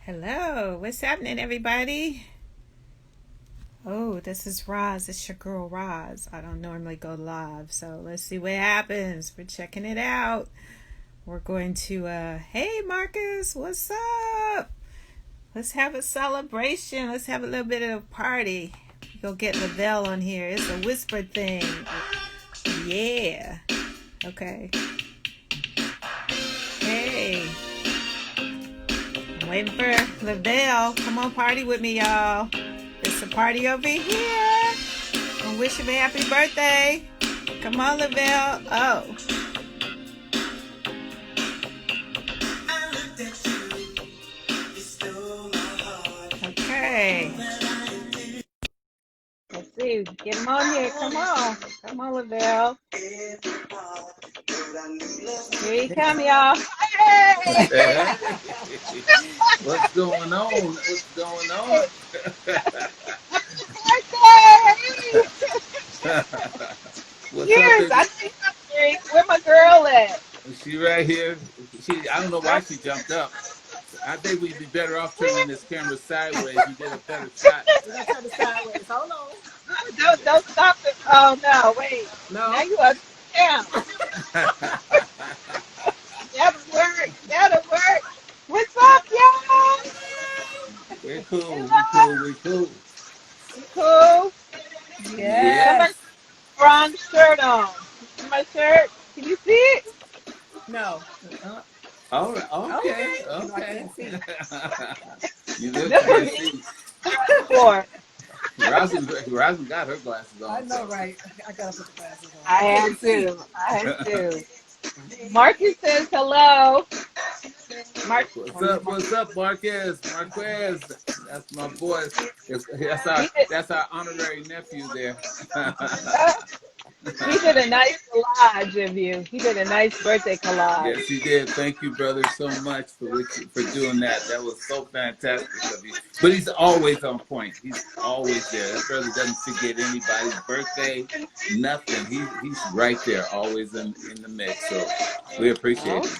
Hello, what's happening, everybody? Oh, this is Roz. It's your girl Roz. I don't normally go live, so let's see what happens. We're checking it out. We're going to, hey Marcus, what's up? Let's have a celebration. Let's have a little bit of a party. Go get Leaveil on here. It's a whisper thing. Yeah. Okay. Hey. I'm waiting for Leaveil. Come on, party with me, y'all. It's a party over here. I'm wishing him a happy birthday. Come on, Leaveil. Oh. Okay. Let's see. Get him on here. Come on. Come on, Leaveil. Here you come, y'all. Hey! What's going on? What's going on? What's Cheers! up? I see something. Where my girl at? She right here. I don't know why she jumped up. I think we'd be better off turning this camera sideways and get a better shot. We're gonna turn it sideways. Hold on. Don't stop it. Oh no, wait. No. Now you up down. That'll work. That'll work. What's up, y'all? We're cool. We Hello. cool. We cool. You cool? Yeah. Somebody Yes. wrong shirt on. See my shirt? Can you see it? No. All right. Okay. No, I Okay. can't see. You look This can't was see. for. Rosin got her glasses on. I know, right? I gotta put the glasses on. I had to. I had to. Marcus says hello. Mark. What's up, Marquez? Marquez. That's my boy. That's our honorary nephew there. He did a nice collage of you. He did a nice birthday collage. Yes, he did. Thank you, brother, so much for doing that. That was so fantastic of you. But he's always on point. He's always there. That brother doesn't forget anybody's birthday, nothing. He's right there, always in the mix. So we appreciate it.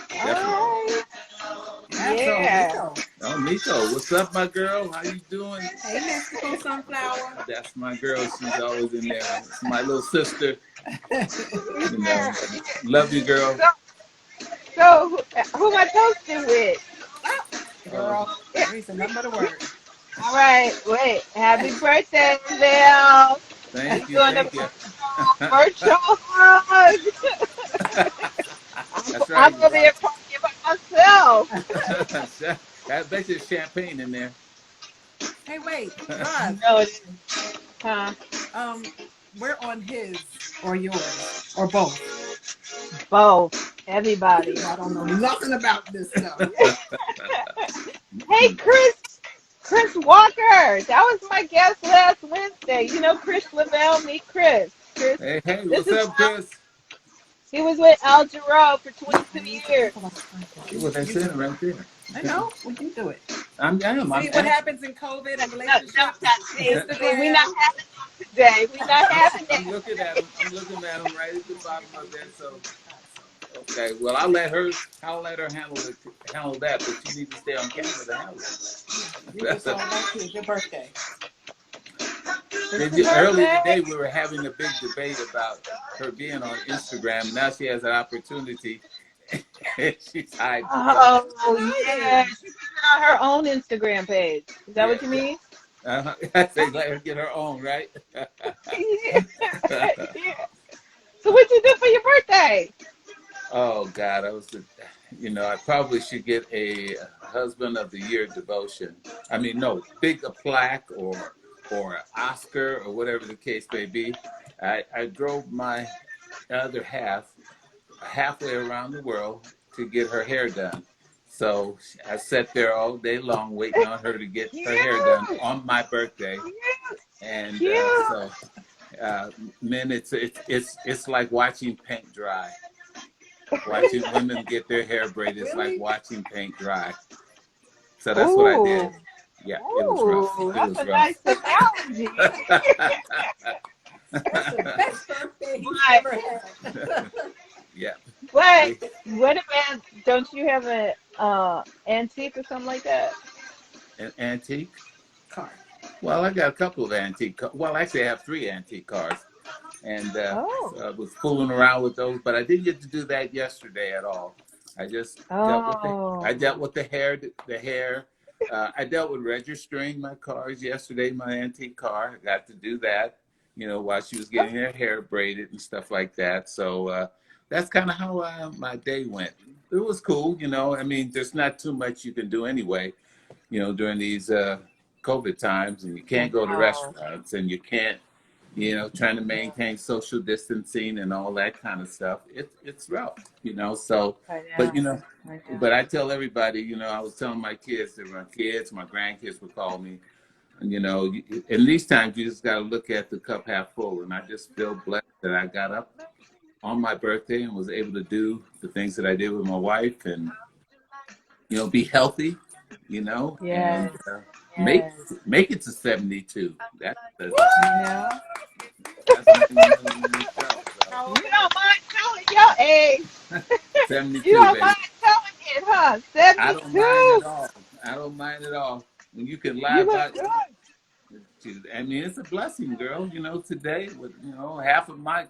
Definitely. Yeah. Oh, Nico, what's up, my girl? How you doing? Hey, Mexico Sunflower. That's my girl. She's always in there. It's my little sister. You know, love you, girl. So who am I toasting with? Girl, reason nothing but a word. All right, wait. Happy birthday, Bill. Thank you. Doing a Thank you. virtual hug. That's I'm right. gonna be a party by myself. I bet you champagne in there. Hey, wait, Roz. No, it isn't. Huh? We're on his or yours or both. Both. Everybody. I don't know nothing about this stuff. Hey, Chris Walker. That was my guest last Wednesday. You know Chris Leaveil, meet Chris. Chris. Hey, This what's is up, Chris? he was with Al Jarreau for 22 years. See what they said right there. I know. Well, you do it. I am. See what happens in COVID and relationships. We not having it today. We not having I'm it. looking at him. I'm looking at him right at the bottom of that. So, okay. Well, I'll let her handle that. But you need to stay on camera to handle it. You just all right here. It's your birthday. Earlier today, we were having a big debate about her being on Instagram. Now she has an opportunity. She's hiding. Oh yeah, she put it on her own Instagram page. Is that what you mean? I say let her get her own, right? Yeah. Yeah. So what you do for your birthday? Oh God, I probably should get a husband of the year devotion. I mean, no, a plaque or an Oscar or whatever the case may be. I drove my other halfway around the world to get her hair done. So I sat there all day long waiting on her to get her hair done on my birthday, and men, it's like watching paint dry. Watching women get their hair braided is like watching paint dry. So that's what I did. Yeah, it was rough. It was That's a rough. nice analogy. That's the best birthday he's ever had. Yeah. But what about? Don't you have Antique or something like that? An antique. Car. Well, I got a couple of well, actually, I have three antique cars, and Oh. so I was fooling around with those, but I didn't get to do that yesterday at all. I just I dealt Oh. with the hair. I dealt with registering my cars yesterday, my antique car. I got to do that, while she was getting her hair braided and stuff like that. So that's kind of how my day went. It was cool. I mean, there's not too much you can do anyway, during these COVID times, and you I can't go to know. restaurants, and you can't, trying to maintain social distancing and all that kind of stuff. It's rough, So, I but know. I know. but I tell everybody, I was telling my kids, that my kids, my grandkids would call me, and in these times you just got to look at the cup half full, and I just feel blessed that I got up on my birthday and was able to do the things that I did with my wife, and be healthy, and Yes. make Yes. make it to 72. That's I know. that's not even really in itself. So You don't mind telling your age. You 72, don't mind baby. telling it, huh? I don't mind 72. at all. I don't mind at all. When you can lie You look about, good. I mean, it's a blessing, girl. Today with half of my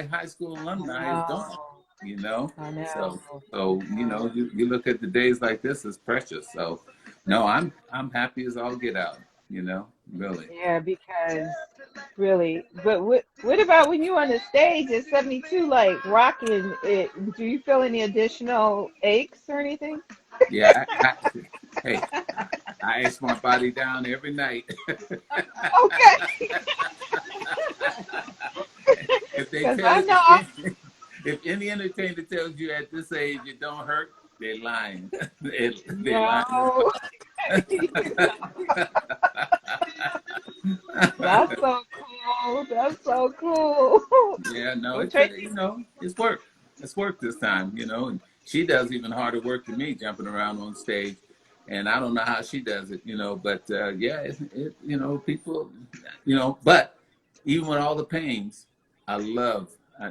high school I alumni is gone. know. You know, I know. so so I know. you look at the days like this as precious. So, no, I'm happy as all get out. Really. Yeah, because really, but what about when you on the stage at 72, like rocking it? Do you feel any additional aches or anything? Yeah. Hey, I ice my body down every night. Okay, if they because tell I you, know. if any entertainer tells you at this age it don't hurt, they're lying. They lying. No, that's so cool. That's so cool. Yeah, no, Well, it's Tracy, it's work. It's work this time, and she does even harder work than me, jumping around on stage, and I don't know how she does it, but yeah, people, but even with all the pains, I love.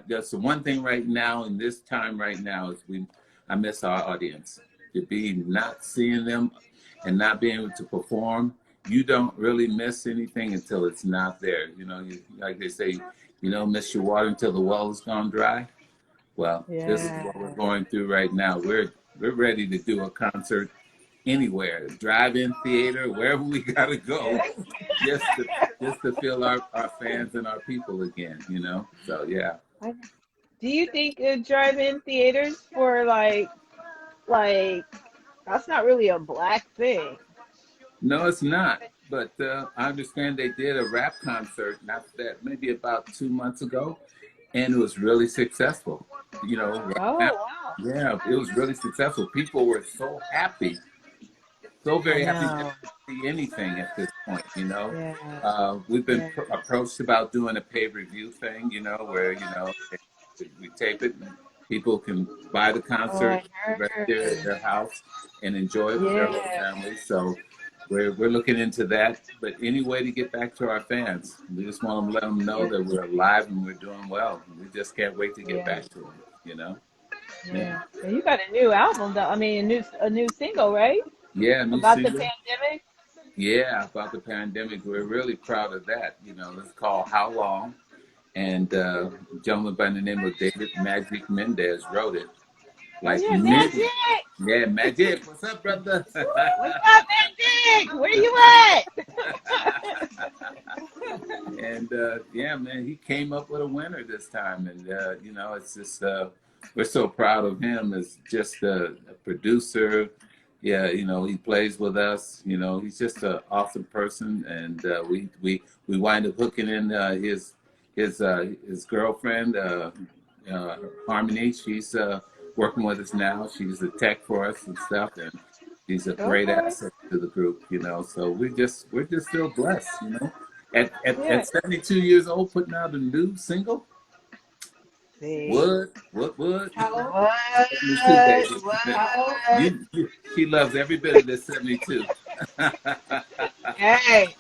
That's the one thing right now in this time right now is I miss our audience. To be not seeing them and not being able to perform, you don't really miss anything until it's not there. Like they say, miss your water until the well has gone dry. Well, this is what we're yeah. going through right now. We're ready to do a concert anywhere, drive-in theater, wherever we gotta go, just to just to feel our fans and our people again. So yeah. Do you think drive-in theaters for like that's not really a black thing? No, it's not. But I understand they did a rap concert, not that maybe about 2 months ago, and it was really successful. Right now, Oh wow. yeah, it was really successful. People were so happy, so I very happy just know. to see anything at this point. Yeah. We've been Yeah. approached about doing a pay-per-view thing, where we tape it and people can buy the Oh, concert I right there at heard. their house and enjoy it with their whole Yeah. family. So we're looking into that. But any way to get back to our fans, we just want to let them know Yeah. that we're alive and we're doing well. We just can't wait to get Yeah. back to them. Yeah. Yeah. And you got a new album though. I mean, a new single, right? Yeah, new About the single. pandemic. Yeah, about the pandemic. We're really proud of that. It's called How Long? And a gentleman by the name of David Magic Mendez wrote it. Oh Like yeah, mid, Magic. yeah, Magic. What's up, brother? What's up, Magic? Where you at? And yeah, man, he came up with a winner this time, and it's just we're so proud of him as just a producer. Yeah, he plays with us. He's just an awesome person, and we wind up hooking in his girlfriend, Harmony. She's working with us now. She's a tech for us and stuff, and she's a great Okay. asset to the group. So we're just still blessed. At Yeah. 72 years old, putting out a new single. See. What? How old? What? 72, baby. How old? What? She loves every bit of this 72. Hey,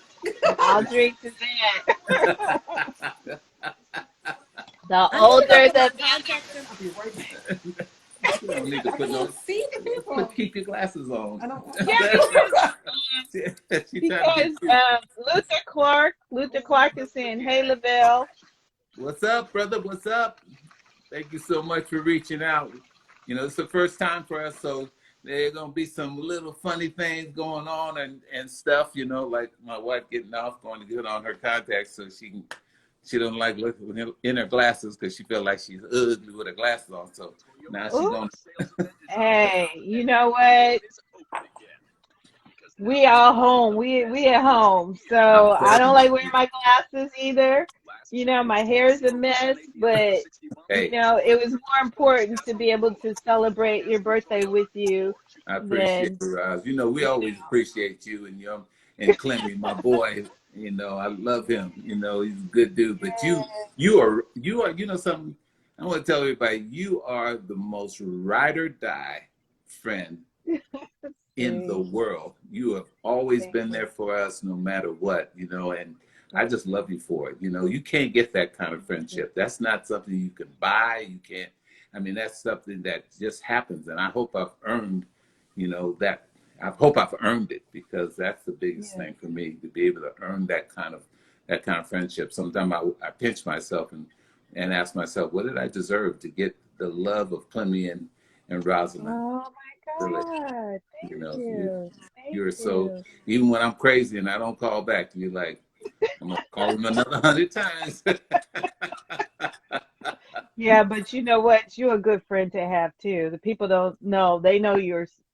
I'll drink to that. The I need to go older get my the better. contacts. I'll be right back. You don't need to put no. See? Well, keep your glasses on. I don't want Yeah, my. She trying to get because you. Luther Clark is saying, "Hey, Leaveil." What's up, brother? What's up? Thank you so much for reaching out. You know, it's the first time for us, so there are gonna be some little funny things going on and stuff. You know, like my wife getting off, going to get on her contacts so she don't like looking in her glasses because she feel like she's ugly with her glasses on. So now she's gonna. Oops. Hey, you know what? We all home. We at home. I'm So I don't telling like wearing you, my glasses either. You know, my hair is a mess, but you hey, know, it was more important to be able to celebrate your birthday with you I appreciate than it, Roz. You know, we you always appreciate you and Clemmy, my boy. You know, I love him. You know, he's a good dude. But you are. You know something? I want to tell everybody, you are the most ride or die friend know. in the See, world. You have always thank been you. there for us no matter what, you know, and I just love you for it. You know, you can't get that kind of friendship. That's not something you can buy. You can't, I mean, that's something that just happens. And I hope I've earned, you know, that. I hope I've earned it because that's the biggest Yeah. thing for me to be able to earn that kind of friendship. Sometimes I pinch myself and ask myself, what did I deserve to get the love of Clemmy and Rosalind? Oh my Really, God. you Thank know, you. Thank you're so, you. even when I'm crazy and I don't call back, you're like, I'm gonna call him another 100 times. Yeah, but you know what? You're a good friend to have too. The people don't know. They know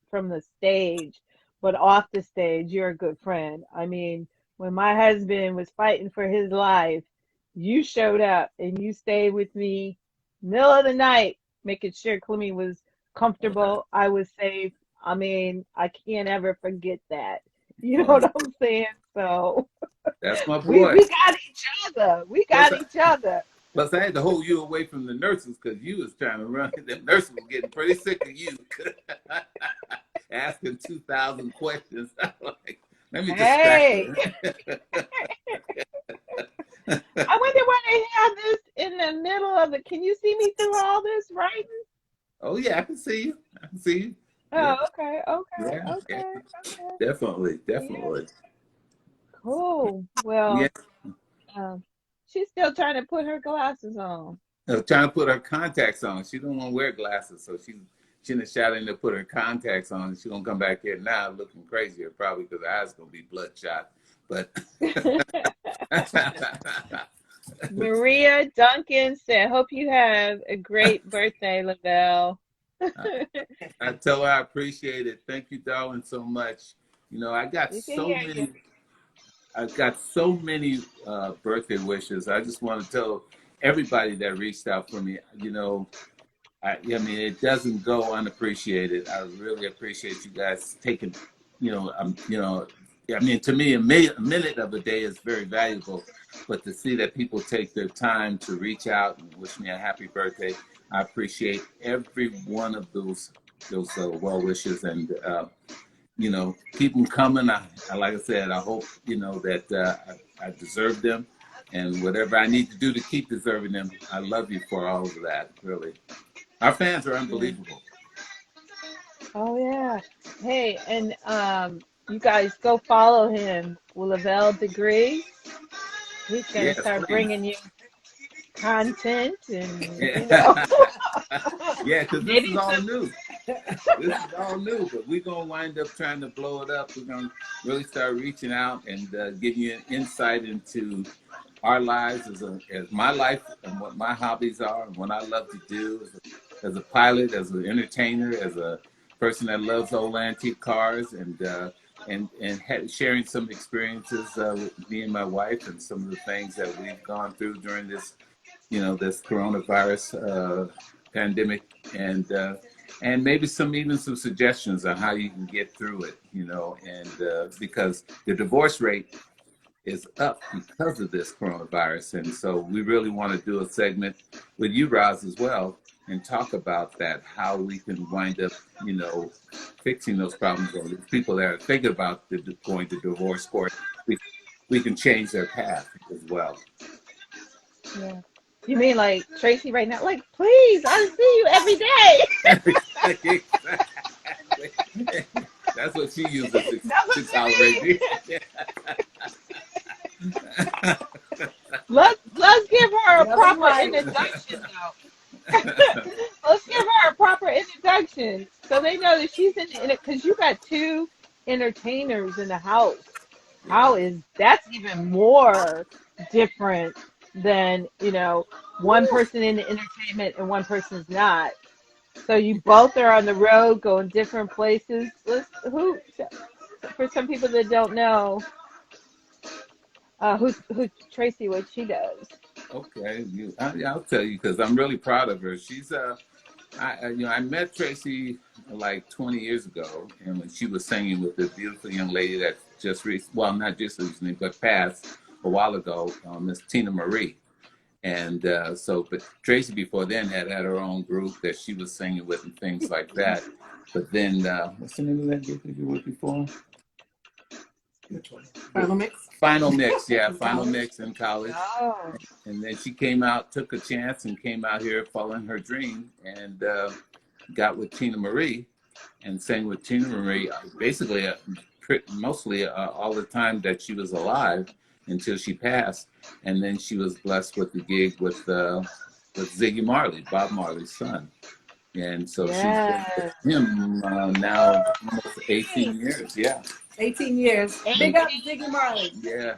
from the stage, but off the stage, you're a good friend. I mean, when my husband was fighting for his life, you showed up and you stayed with me middle of the night, making sure Clemmy was Oh, that, comfortable. I was safe. I mean, I can't ever forget that. You know oh, what I'm saying? So that's my we boy. we got each other. We Plus, got each other. plus, I had to hold you away from the nurses because you was trying to run. The nurses were getting pretty sick of you asking 2,000 questions. I'm like, let me distract Hey. them. I wonder why they have this in the middle of it. Can you see me through all this writing? Oh yeah, I can see you. I can see you. Yeah, Oh, okay, okay, yeah, yeah. okay, okay. Definitely, Yeah, definitely. cool. Yeah. Well, um, she's still trying to put her glasses on. Trying to put her contacts on. She don't want to wear glasses, so she done shot in to put her contacts on. She gonna come back here now looking crazier, probably because her eyes gonna be bloodshot. But Maria Duncan said, "Hope you have a great birthday, Lavelle." I tell her I appreciate it. Thank you, darling, so much. You know, You can hear you. I got so many birthday wishes. I just want to tell everybody that reached out for me. You know, I mean, it doesn't go unappreciated. I really appreciate you guys taking, you know, I mean, to me, a minute of a day is very valuable, but to see that people take their time to reach out and wish me a happy birthday, I appreciate every one of those well wishes, and you know, keep them coming. Like I said, I hope you know that I deserve them, and whatever I need to do to keep deserving them, I love you for all of that. Really. Our fans are Yeah. unbelievable. Oh yeah. Hey, and you guys go follow him, Lavelle Degree. He's gonna Yes, start please. bringing you content and Yeah, yeah, because this is maybe all some. new. This is all new, but we're gonna wind up trying to blow it up. We're gonna really start reaching out and give you an insight into our lives as my life and what my hobbies are and what I love to do as a pilot, as an entertainer, as a person that loves old antique cars, and sharing some experiences with me and my wife and some of the things that we've gone through during this, you know, this coronavirus pandemic, and maybe even some suggestions on how you can get through it, you know, and because the divorce rate is up because of this coronavirus. And so we really want to do a segment with you, Roz, as well, and talk about that, how we can wind up, you know, fixing those problems, or the people that are thinking about going to divorce court, we, we can change their path as well. Yeah. You mean like Tracy right now? Like, please, I see you every day. Exactly. That's what she uses That's what to you tolerate mean. me. Let's give her a Yeah, that's proper right. introduction though. Let's give her a proper introduction so they know that she's in it because you got two entertainers in the house. Yeah. How is that's even more different than, one person in the entertainment and one person's not. So you both are on the road going different places. Who for some people that don't know, who Tracy what she does. Okay. I'll tell you because I'm really proud of her. She's I met Tracy like 20 years ago, and when she was singing with the beautiful young lady that well, not just recently, but passed a while ago, Miss Tina Marie. And but Tracy before then had her own group that she was singing with and things like that. But then, what's the name of that group that you were with before? Final mix. Final Mix, yeah, In Final college. Mix in college. Oh, And then she came out, took a chance, and came out here following her dream, and got with Tina Marie, and sang with Tina Marie basically mostly all the time that she was alive until she passed, and then she was blessed with the gig with Ziggy Marley, Bob Marley's son, and so she's been with yes. him now almost 18 years. Yeah, 18 years. Big 18. up Ziggy Marley. yeah,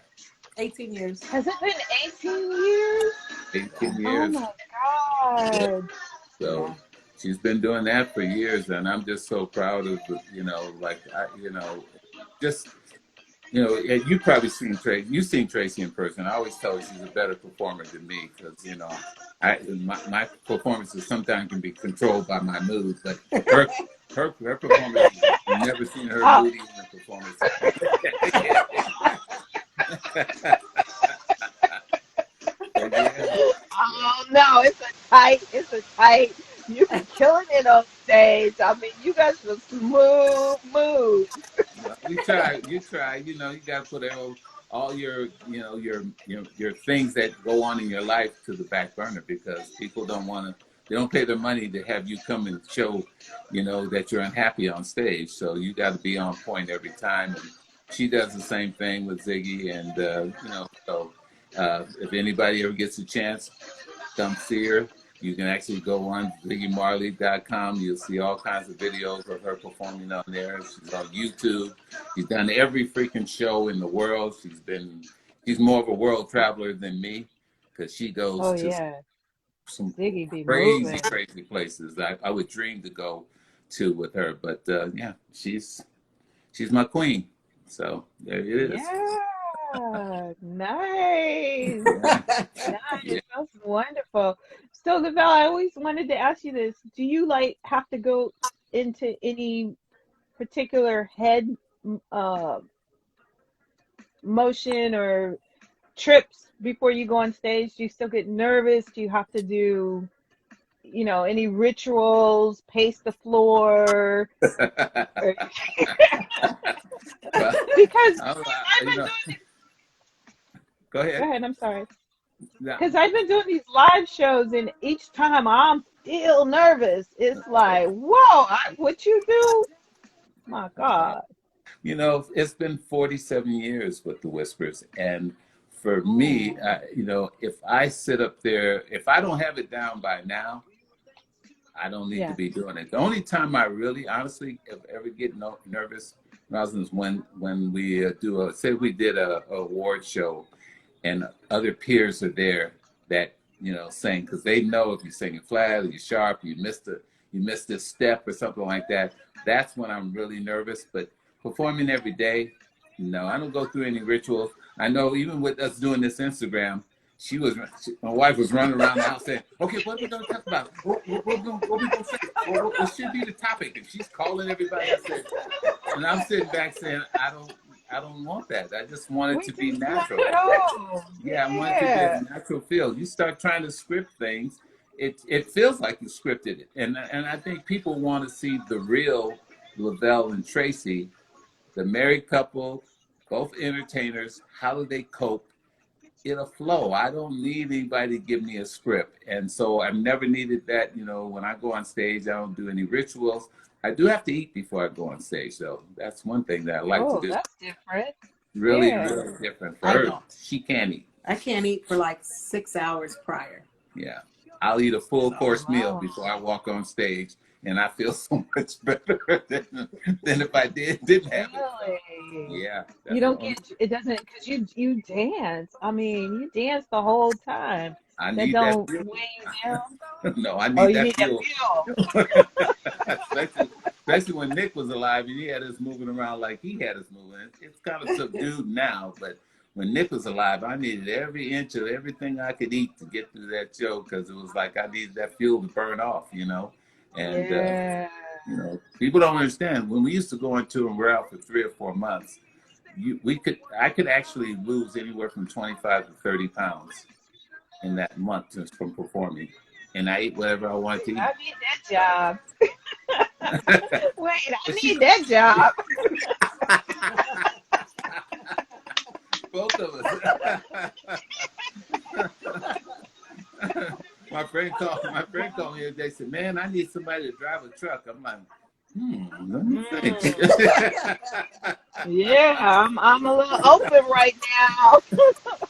18 years. Has it been 18 years? 18 Oh years. my God. So Yeah. she's been doing that for years, and I'm just so proud of like just and you probably seen Tracy. You've seen Tracy in person. I always tell her she's a better performer than me because my performances sometimes can be controlled by my mood, but her her performance. I've never seen her Oh, moody in a performance. But yeah, oh no, it's a tight. You be killing it on stage. I mean, you guys were smooth moves. well, we try. You try. You got to put all your your things that go on in your life to the back burner because people don't want to. They don't pay their money to have you come and show, that you're unhappy on stage. So you got to be on point every time. And she does the same thing with Ziggy, and so if anybody ever gets a chance, come see her. You can actually go on ziggymarley.com. You'll see all kinds of videos of her performing on there. She's on YouTube. She's done every freaking show in the world. She's more of a world traveler than me because she goes Oh to yeah, some Ziggy be crazy, moving. crazy places I would dream to go to with her. But yeah, she's my queen. So there it is. Yeah, nice, Yeah, nice. yeah. That's wonderful. So, Leaveil, I always wanted to ask you this: do you like have to go into any particular head uh, motion or trips before you go on stage? Do you still get nervous? Do you have to do, any rituals, pace the floor? Or, Well, because I've you been know, doing, go go ahead. ahead, I'm sorry. No, Because I've been doing these live shows, and each time I'm still nervous. It's like, whoa, what you do? My God. it's been 47 years with the Whispers, and for me, Ooh, if I sit up there, if I don't have it down by now, I don't need to yeah, be doing it. The only time I really, honestly, ever get nervous, Rosalind, is when we say we did a award show, and other peers are there that sing because they know if you're singing flat or you're sharp, you missed this step or something like that. That's when I'm really nervous. But performing every day, no, I don't go through any rituals. I know even with us doing this Instagram, my wife was running around the house saying, "Okay, what are we going to talk about? What we going to say? What should be the topic?" And she's calling everybody. And I'm sitting back saying, I don't want that. I just want it we to be just let natural. it go. Yeah, I want it to be a Yeah. natural feel. You start trying to script things, it feels like you scripted it. And I think people want to see the real Leaveil and Tracy, the married couple, both entertainers. How do they cope? It'll flow. I don't need anybody to give me a script. And so I've never needed that. When I go on stage, I don't do any rituals. I do have to eat before I go on stage, though. That's one thing that I like to Oh, do. that's different. Really, Yeah. really different. For I her, don't. she can't eat. I can't eat for like 6 hours prior. Yeah. I'll eat a full So course meal Wow. before I walk on stage, and I feel so much better than if I didn't have it. So, Really? yeah, You that's the don't only. get it doesn't because you dance. I mean, you dance the whole time. I That need that don't fuel. weigh you down. No, I Oh, need you that need that fuel. fuel. especially when Nick was alive and he had us moving around like he had us moving. It's kind of subdued now, but when Nick was alive, I needed every inch of everything I could eat to get through that show because it was like I needed that fuel to burn off, And Yeah. people don't understand when we used to go on tour and we're out for 3 or 4 months. I could actually lose anywhere from 25 to 30 pounds in that month just from performing, and I ate whatever I wanted to eat. I need that job. Wait, I But need that job. both of us. My friend called me and they said, "Man, I need somebody to drive a truck." I'm like, let me think. Yeah, I'm a little open right now.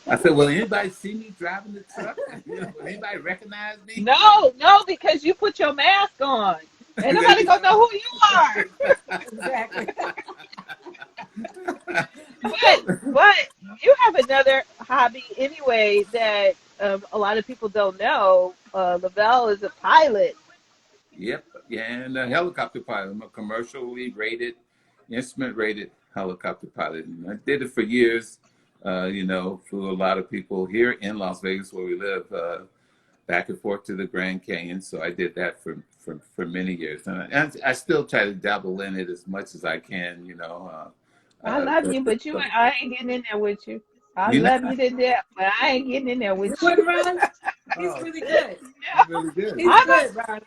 I said, "Will anybody see me driving the truck? Will anybody recognize me?" No, because you put your mask on. Ain't There nobody you gonna go. know who you are. exactly. But you have another hobby anyway that a lot of people don't know. Leaveil is a pilot. Yep, yeah, and a helicopter pilot. I'm a commercially rated, instrument rated helicopter pilot. And I did it for years. Flew a lot of people here in Las Vegas where we live, back and forth to the Grand Canyon. So I did that for many years, and I still try to dabble in it as much as I can. I love But, you, but I ain't getting in there with you. I you know, love you to death, but I ain't getting in there You with you. wouldn't run? He's oh, really good. No, really good. He's I'm good, Ron.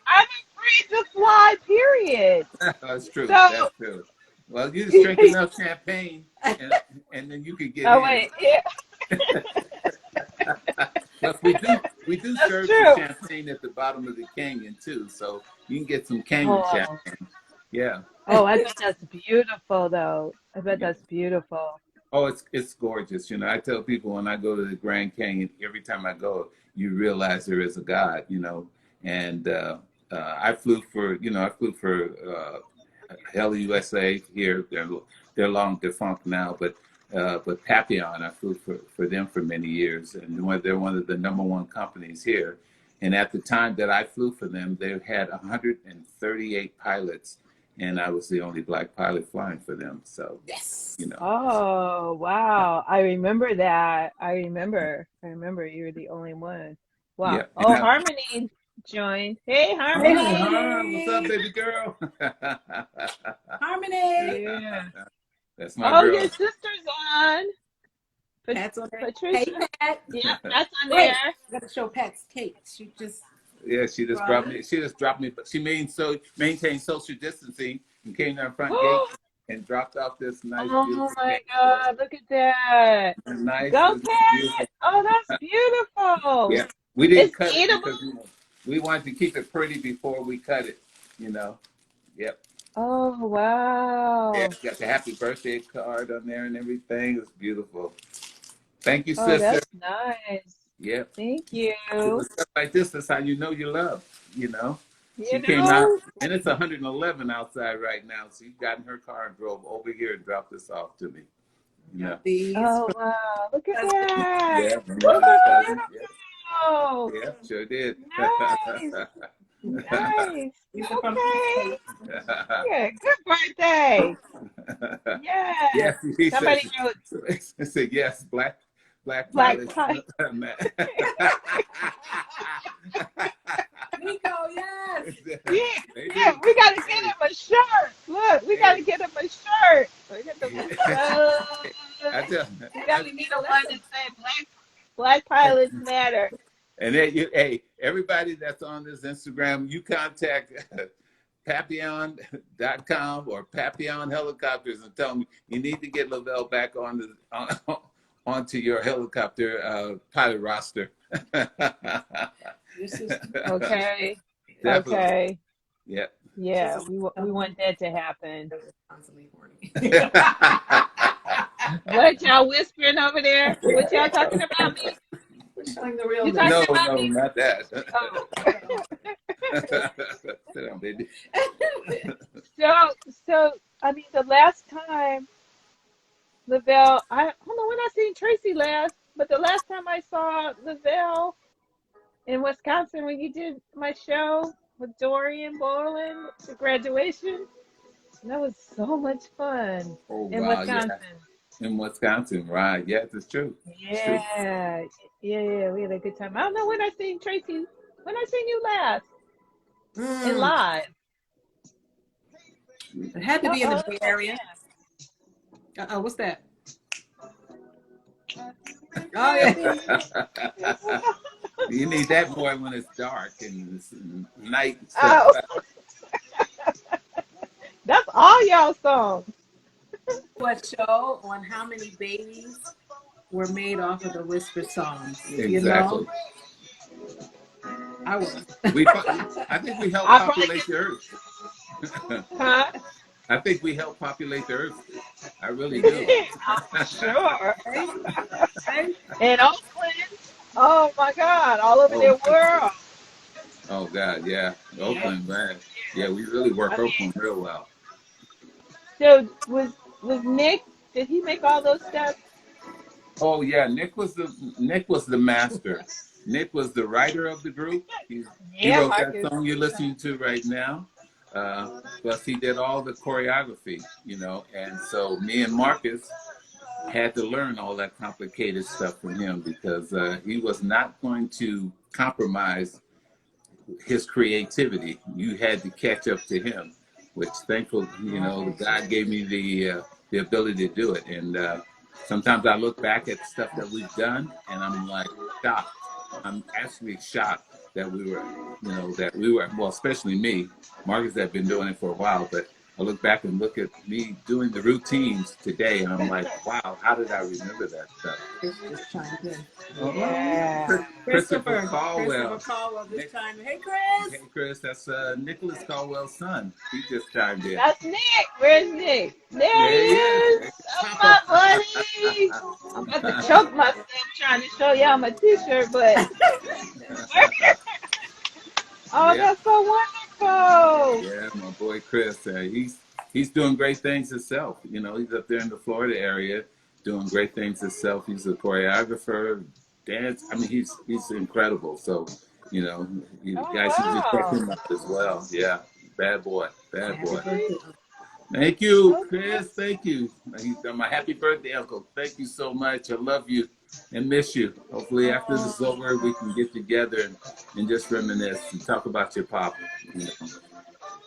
afraid to fly. Period. That's true. So, That's true. Well, you just drink enough champagne, and then you could get oh in. wait, yeah, Plus, we do that's serve some true. champagne at the bottom of the canyon too, so you can get some canyon Oh, champagne. Yeah. oh, I bet that's beautiful, though. I bet Yeah. that's beautiful. Oh, it's gorgeous. I tell people when I go to the Grand Canyon, every time I go, you realize there is a God. And I flew for Hell USA here. They're long defunct now, but Papillon, I flew for them for many years, and they're one of the number one companies here. And at the time that I flew for them, they had 138 pilots, and I was the only black pilot flying for them. So, Yes. Oh, wow. I remember that. I remember. I remember you were the only one. Wow. yeah. And Oh, Harmony joined. Hey, Hey, Harmony. hon, what's up, Harmony. baby girl? Harmony. Yeah. That's my Oh, your girl. sister's on. Pat's on there. Hey, Patricia. Pat. Yep, that's on there. Wait, I gotta show Pat's cake. She just Yeah, she just brought dropped it. me. She just dropped me, but she maintained social distancing and came to our front gate and dropped off this nice, Oh beautiful my cake. So God, look at that. nice, Go, it's beautiful. Cat. Oh, that's beautiful. Yeah, we didn't It's cut it eatable. because we wanted to keep it pretty before we cut it. You know. Yep. Oh, Yeah, wow. it's got the happy birthday card on there and everything. It's beautiful. Thank you, Oh, sister. that's nice. Yep. Thank It you. was stuff like this. That's how you know you love. You know. She You came out, know? and it's 111 outside right now. So she got in her car and drove over here and dropped this off to me. You know. Got these Oh, from wow. Look at husband. that. Yeah, from Oh, my that's cousin. beautiful. Yeah, sure did. Nice. Nice. These are from his Okay. cake. Yeah, good birthday. Yes. Yes, he said. Somebody wrote He said yes. Black black pilots. pie. Nico, yes. Yeah, They yeah, do. we gotta get him a shirt. Look, we gotta Hey, get him a shirt. Look at the I tell, we I, gotta get him one that say black pilots matter. and then hey, everybody that's on this Instagram, you contact Papillon.com or Papillon Helicopters and tell them you need to get Leaveil back onto your helicopter pilot roster. This is Okay. Definitely. Okay. Yeah. She's Yeah, a we want that to happen. constantly horny. What y'all whispering over there? What y'all talking about me? We're showing the You realness. talking No, about no, me? not that. Oh. Sit down, baby. So, so I mean, the last time Leaveil, I don't know when I seen Tracy last, but the last time I saw Leaveil in Wisconsin when you did my show with Dorian Boland, the graduation, that was so much fun Oh in wow, yeah. Wisconsin. In Wisconsin, right? Yes, it's true. It's true. Yeah, yeah, we had a good time. I don't know when I seen Tracy, when I seen you last in Mm, live. it had to Uh be in the oh, Bay that's Area. Uh-oh, what's that? Oh, yeah. my man. You need that more when it's dark and it's night and stuff. Oh, that's all y'all songs. What show on how many babies were made off of the Whisper songs? You know, Exactly. I was. We, I think we help I probably populate the earth. can, huh? I think we help populate the earth. I really do. I'm sure. Right? Right? In Oakland, oh my God, all over Oh the my God. world. Oh God, yeah. Yeah, Oakland, man. Yeah, we really work I mean, Oakland real well. so was Nick? Did he make all those steps? Oh yeah, Nick was the master. Nick was the writer of the group. He Yeah, wrote that Marcus. song you're listening to right now. Plus he did all the choreography, and so me and Marcus had to learn all that complicated stuff from him because he was not going to compromise his creativity. You had to catch up to him, which thankful, the Right. God gave me the ability to do it. And sometimes I look back at stuff that we've done, and I'm like shocked. I'm actually shocked that we were well, especially me. Marcus had been doing it for a while, but I look back and look at me doing the routines today, and I'm like, wow, how did I remember that stuff? Chris just chimed in. Oh, well, Yeah. Christopher Christopher Caldwell. Caldwell just Nick, chimed in. Hey, Chris. hey, Chris, that's Nicholas Caldwell's son. He just chimed in. That's Nick. Where's Nick? There he There he is. is. There's That's Papa. my buddy. I'm about to choke myself trying to show y'all my t-shirt, but oh, Yeah, that's so wonderful. yeah, my boy Chris. He's doing great things himself. He's up there in the Florida area doing great things himself. He's a choreographer, dance. I mean, he's incredible. So, you Oh guys should just check wow. him out as well. Yeah, bad boy, bad Happy boy. birthday. Thank you, Okay. Chris. Thank you. He's my happy birthday, Uncle. Thank you so much. I love you and miss you. Hopefully, after this is Oh, over, we can get together and just reminisce and talk about your pop.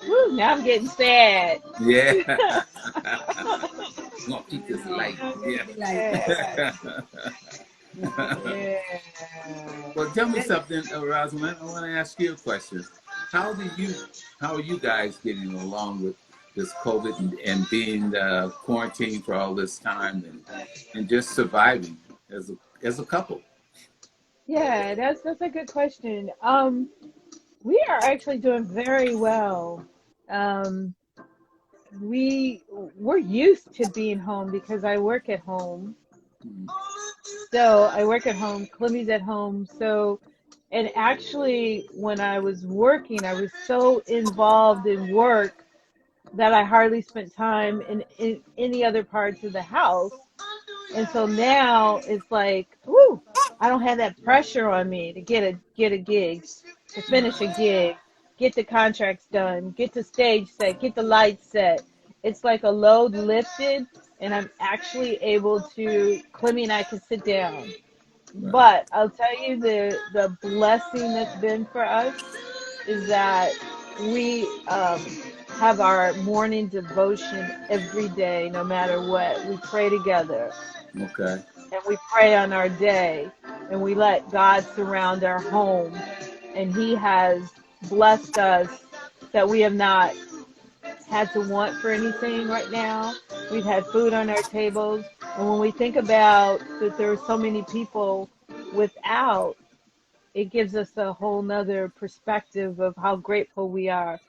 whew, now I'm getting sad. Yeah. I'm gonna keep this light. Yeah. Like, Yeah. Yeah. Well, tell me something, Rosalind. I want to ask you a question. How do you, how are you guys getting along with this COVID and being quarantined for all this time and just surviving as a couple? Yeah, that's a good question. We are actually doing very well. Um, we're used to being home because I work at home. Mhm. So I work at home, Clemy's at home. So, and actually, when I was working, I was so involved in work that I hardly spent time in any other parts of the house. And so now it's like, whoo, I don't have that pressure on me to get a gig, to finish a Right. gig, get the contracts done, get the stage set, get the lights set. It's like a load lifted, and I'm actually able to. Clemmy and I can sit down. Right. But I'll tell you the blessing that's been for us is that we have our morning devotion every day, no matter what. We pray together Okay. and we pray on our day and we let God surround our home. And He has blessed us that we have not had to want for anything right now. We've had food on our tables. And when we think about that there are so many people without, it gives us a whole nother perspective of how grateful we are.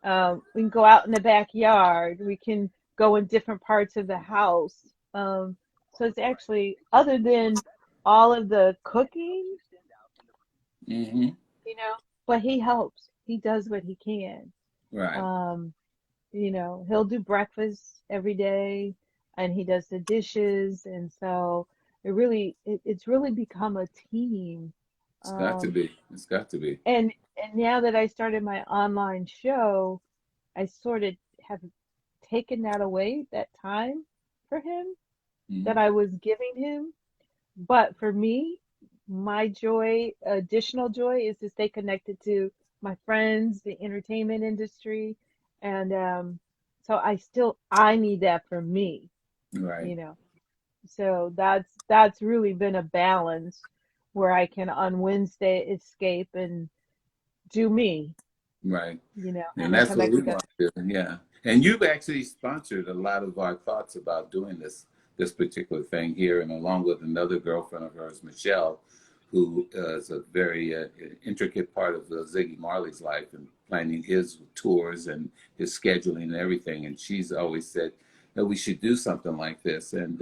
We can go out in the backyard. We can go in different parts of the house. So it's actually, other than all of the cooking, Mm-hmm. but he helps. He does what he can. Right. Um, he'll do breakfast every day and he does the dishes. And so it's really become a team. It's got to Um, be. It's got to be. and now that I started my online show, I sort of have taken that away, that time for him that Mm-hmm. I was giving him. But for me, my joy, additional joy, is to stay connected to my friends, the entertainment industry, and so I need that for me, Right. you know. So that's really been a balance where I can on Wednesday escape and do me, Right. and And then that's come what back we together. want to do. Yeah. And you've actually sponsored a lot of our thoughts about doing this particular thing here, and along with another girlfriend of hers, Michelle, who is a very intricate part of Ziggy Marley's life and planning his tours and his scheduling and everything. And she's always said that we should do something like this. And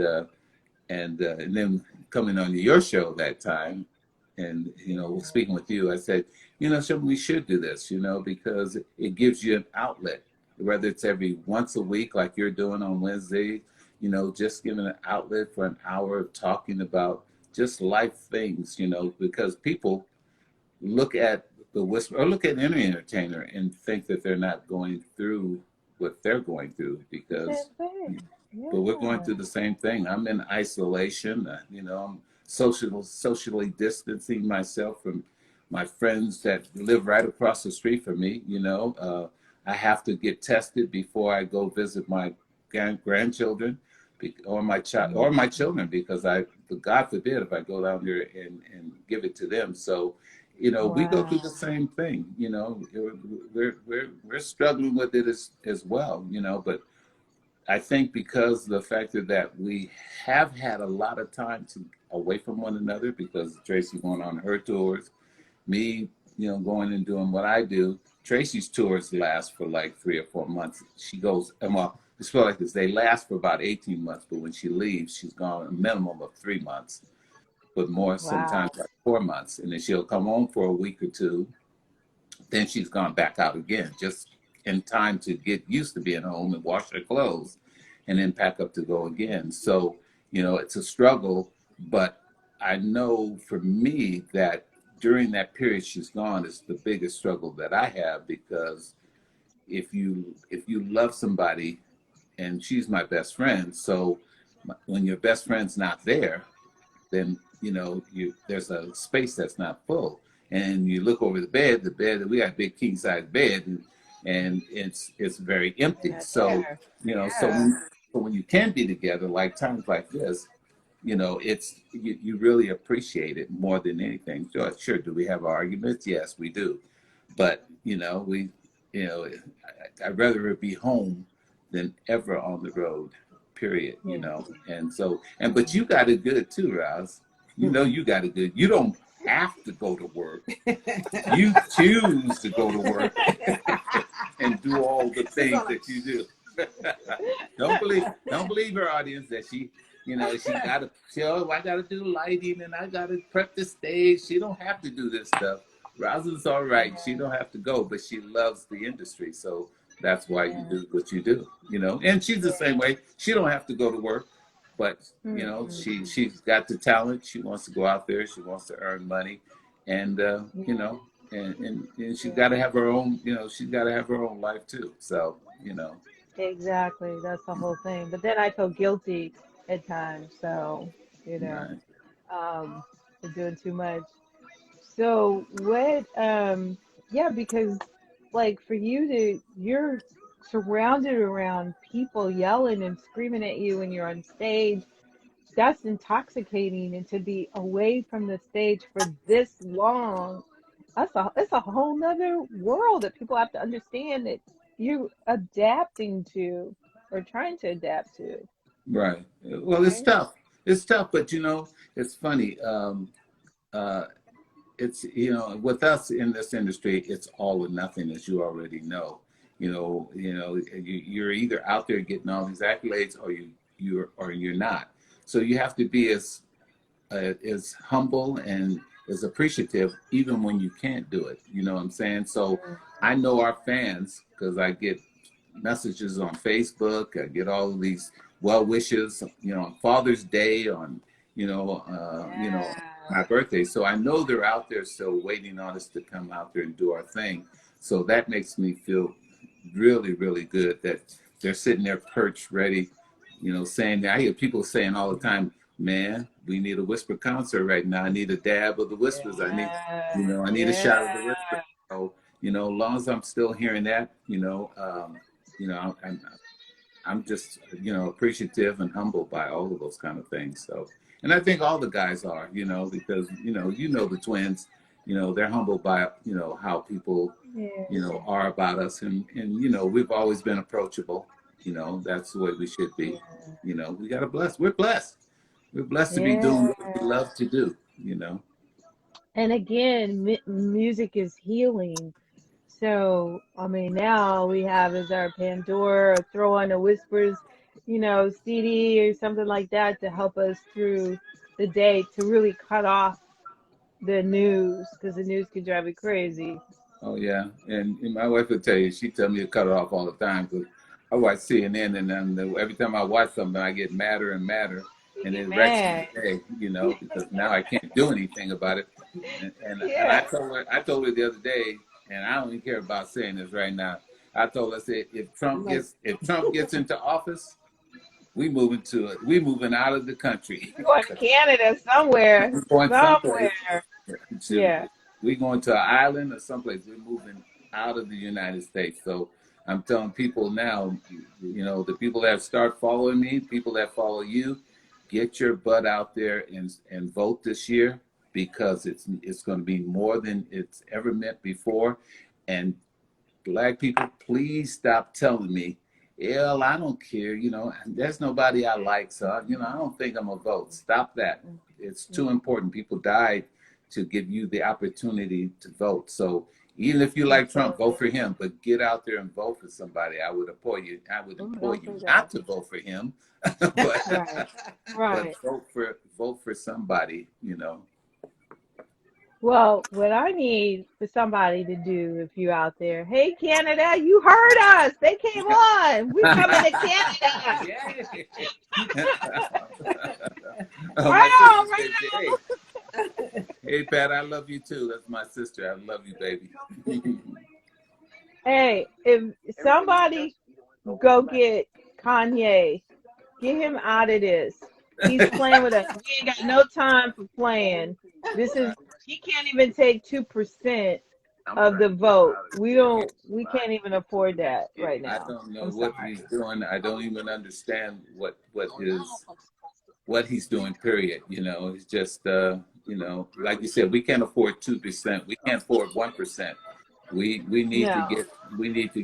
then coming on your show that time, and speaking with you, I said, we should do this, because it gives you an outlet, whether it's every once a week like you're doing on Wednesday, just giving an outlet for an hour of talking about just life things, because people look at the whisper or look at any entertainer and think that they're not going through what they're going through, because Same thing. but we're going Yeah. through the same thing. I'm in isolation. I'm socially distancing myself from my friends that live right across the street from me. I have to get tested before I go visit my grandchildren, or my child or my Mhm. children, because God forbid, if I go down there and give it to them. So, we go through the Wow. same thing. We're struggling with it as well. But I think because of the fact that we have had a lot of time to away from one another, because Tracy going on her tours, me, going and doing what I do. Tracy's tours last for like 3 or 4 months. She goes, and well, it's feel like this. They last for about 18 months, but when she leaves, she's gone a minimum of 3 months, but more sometimes Wow. like 4 months, and then she'll come home for a week or two, then she's gone back out again, just in time to get used to being home and wash her clothes and then pack up to go again. So, it's a struggle, but I know for me that during that period she's gone is the biggest struggle that I have, because if you love somebody, and she's my best friend, so when your best friend's not there, then you there's a space that's not full, and you look over the bed, we got a big king size bed, and it's very You're empty. not So there. so Yeah. when you can be together, like times like this, it's you really appreciate it more than anything. Sure, do we have arguments? Yes, we do, but you know I'd rather it be home than ever on the road, period. Yeah. And so, but Yeah. you got it good too, Roz. You got it good. You don't have to go to work. You choose to go to work and do all the She's things on a that you do. Don't believe her, audience, that she gotta I gotta do lighting and I gotta prep the stage. She don't have to do this stuff. Rosalind's all right. She Yeah. don't have to go, but she loves the industry. So that's why you Yeah. do what you do. And she's the same way. She don't have to go to work, but Mm-mm. she's got the talent. She wants to go out there. She wants to earn money, and Yeah. and she's got Yeah. to have her own. She's got to have her own life too. So Exactly. That's the whole thing. But then I feel guilty at times. So, you know, right. um, for doing too much. So what, yeah, because like for you're surrounded around people yelling and screaming at you when you're on stage. That's intoxicating, and to be away from the stage for this long, it's a whole nother world that people have to understand that you're adapting to or trying to adapt to, Right. Well, it's right? tough. It's tough, but it's funny. Uh, it's with us in this industry, it's all or nothing, as you already know. you're either out there getting all these accolades, or you're not. So you have to be as humble and as appreciative even when you can't do it. You know what I'm saying? So I know our fans, because I get messages on Facebook. I get all of these well wishes, on Father's Day, on my birthday. So I know they're out there still waiting on us to come out there and do our thing. So that makes me feel really, really good that they're sitting there perched, ready, saying that. I hear people saying all the time, man, we need a whisper concert right now. I need a dab of the whispers. I need a shot of the whisper. So, as long as I'm still hearing that, I'm just, appreciative and humbled by all of those kind of things. So, and I think all the guys are, because, the twins, they're humbled by, how people, are about us. And, we've always been approachable. That's the way we should be. We got to bless. We're blessed. We're blessed to be doing what we love to do, And again, music is healing. So, I mean, now we have as our Pandora, throw on a Whispers, CD or something like that to help us through the day, to really cut off the news, because the news can drive you crazy. Oh yeah, and my wife would tell you, she tell me to cut it off all the time, because I watch CNN, and then every time I watch something, I get madder and madder, and Get it wrecks my mad. day, because now I can't do anything about it. And I Yeah. told her the other day, and I don't even care about saying this right now. I told her, I said, if Trump gets into office, we moving out of the country. We're going to Canada somewhere. We're going someplace. Somewhere. to Yeah. we going to an island or someplace. We're moving out of the United States. So I'm telling people now, the people that start following me, people that follow you, get your butt out there and vote this year, because it's going to be more than it's ever meant before. And Black people, please stop telling me, well, I don't care, there's nobody I like, so I don't think I'm gonna vote. Stop that. It's too important. People died to give you the opportunity to vote. So even if you like Trump, vote for him, but get out there and vote for somebody. I would implore you not to vote for him, but Right. vote for somebody, Well, what I need for somebody to do, if you out there, hey Canada, you heard us. They came on. We coming to Canada. Oh, my Right on, sister right said, hey, Pat, I love you too. That's my sister. I love you, baby. Hey, if somebody go get Kanye, get him out of this. He's playing with us. We ain't got no time for playing. He can't even take 2% of the vote. We can't even afford that right I now. don't know I'm what sorry. he's doing. I don't even understand what he's doing, period. It's just, like you said, we can't afford 2%. We can't afford 1%. We need to No.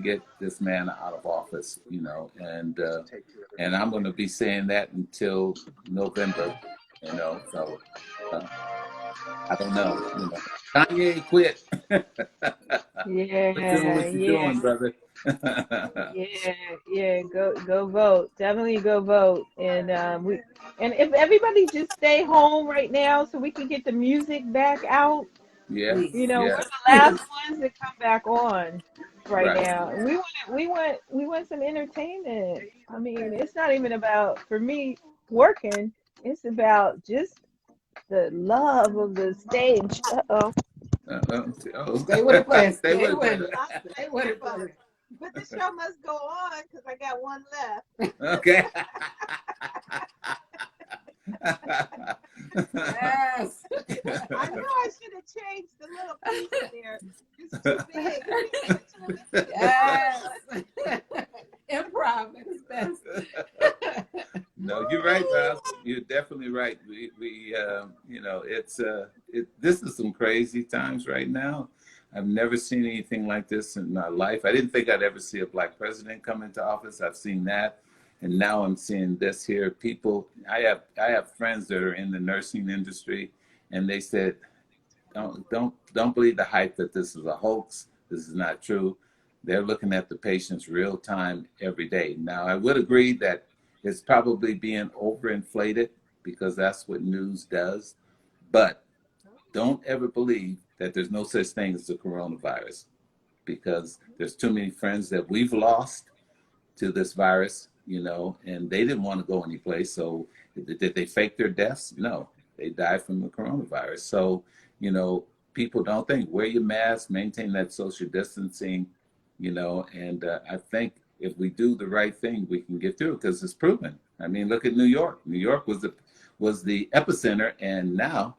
get this man out of office, and I'm going to be saying that until November, so I don't know. Kanye, quit. Quit doing Yeah, what you're yeah, doing, brother. yeah. Go vote. Definitely go vote. And if everybody just stay home right now so we can get the music back out. Yeah, We're yeah, the last ones that come back on right right. now. And we want some entertainment. I mean, it's not even about, for me, working. It's about just the love of the stage. Uh-oh. Stay with it, please. Stay Stay with with it. it. Stay with it, please. But the show must go on because I got one left. Okay. Yes. I know I should have changed the little piece there. It's too big. Yes. Improv at its best. No, you're right, Val. You're definitely right. This is some crazy times right now. I've never seen anything like this in my life. I didn't think I'd ever see a Black president come into office. I've seen that, and now I'm seeing this here. People, I have friends that are in the nursing industry, and they said, don't believe the hype that this is a hoax. This is not true. they're looking at the patients real time every day. Now, I would agree that it's probably being overinflated because that's what news does. But don't ever believe that there's no such thing as the coronavirus, because there's too many friends that we've lost to this virus, and they didn't want to go anyplace. So did they fake their deaths? No, they died from the coronavirus. So, people don't think, wear your mask, maintain that social distancing, and I think if we do the right thing, we can get through it because it's proven. I mean, look at New York. New York was the epicenter, and now,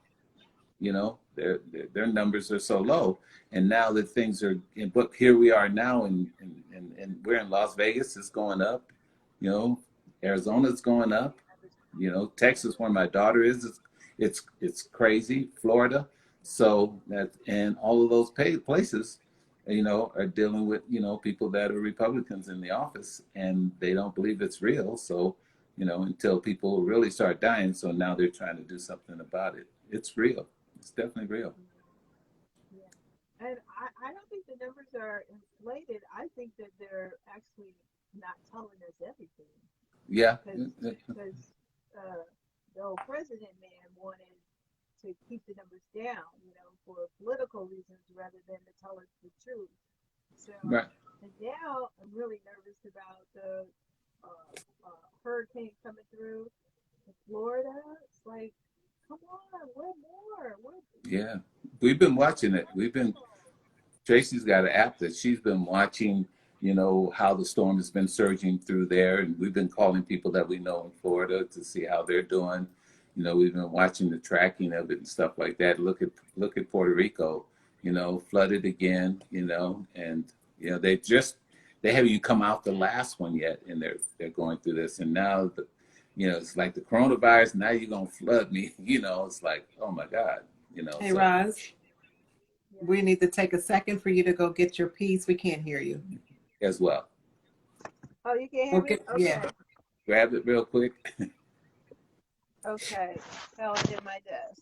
their numbers are so low, and now that things are but here we are now, and we're in Las Vegas. It's going up, Arizona's going up, Texas, where my daughter is, it's crazy. Florida, so that, and all of those places, are dealing with people that are Republicans in the office, and they don't believe it's real. So, until people really start dying, so now they're trying to do something about it. It's real. It's definitely real. Yeah. And I don't think the numbers are inflated. I think that they're actually not telling us everything. Yeah. Because the old president man wanted to keep the numbers down, for political reasons rather than to tell us the truth. So, Right. and now I'm really nervous about the hurricane coming through in Florida. It's like, come on, what more? What? Yeah. We've been watching it. Tracy's got an app that she's been watching, how the storm has been surging through there. And we've been calling people that we know in Florida to see how they're doing. We've been watching the tracking of it and stuff like that. Look at Puerto Rico, flooded again, and, they haven't even come out the last one yet. And they're going through this. And now, it's like the coronavirus. Now you're going to flood me. It's like, oh my God, Hey, so, Roz, we need to take a second for you to go get your piece. We can't hear you. as well. Oh, you can't hear me? Okay. Yeah. Grab it real quick. Okay. Fell in my desk.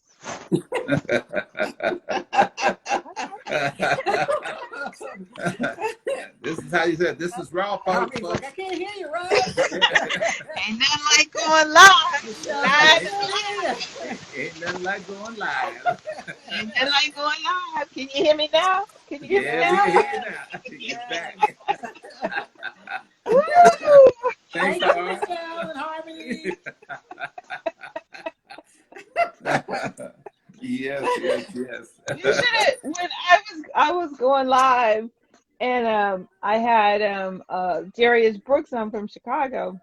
This is how you said. This is raw, folks. He's like, I can't hear you, Roz. Ain't nothing like going live. Ain't nothing like going live. Ain't nothing like going live. Can you hear me now? Can you hear me Yeah, now? we can hear you now. Get back. Woo! Thanks, Thank you, Laura. Michelle and Harmony. Yes. You should have. When I was going live, and I had Darius Brooks on from Chicago,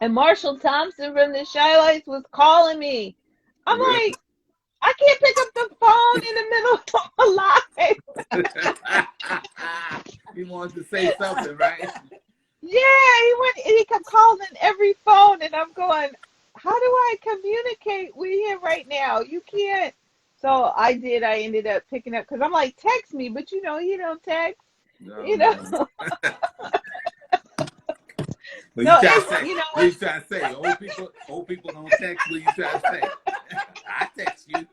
and Marshall Thompson from the Shy Lights was calling me. I'm Really? like, I can't pick up the phone in the middle of a live. You wanted to say something, right? Yeah, he kept calling every phone, and I'm going, how do I communicate with him right now? You can't. So I ended up picking up, because I'm like, text me, but he don't text. No. What No, you it's, trying to say? What you trying to say? Old people don't text. What you trying to say? I text you.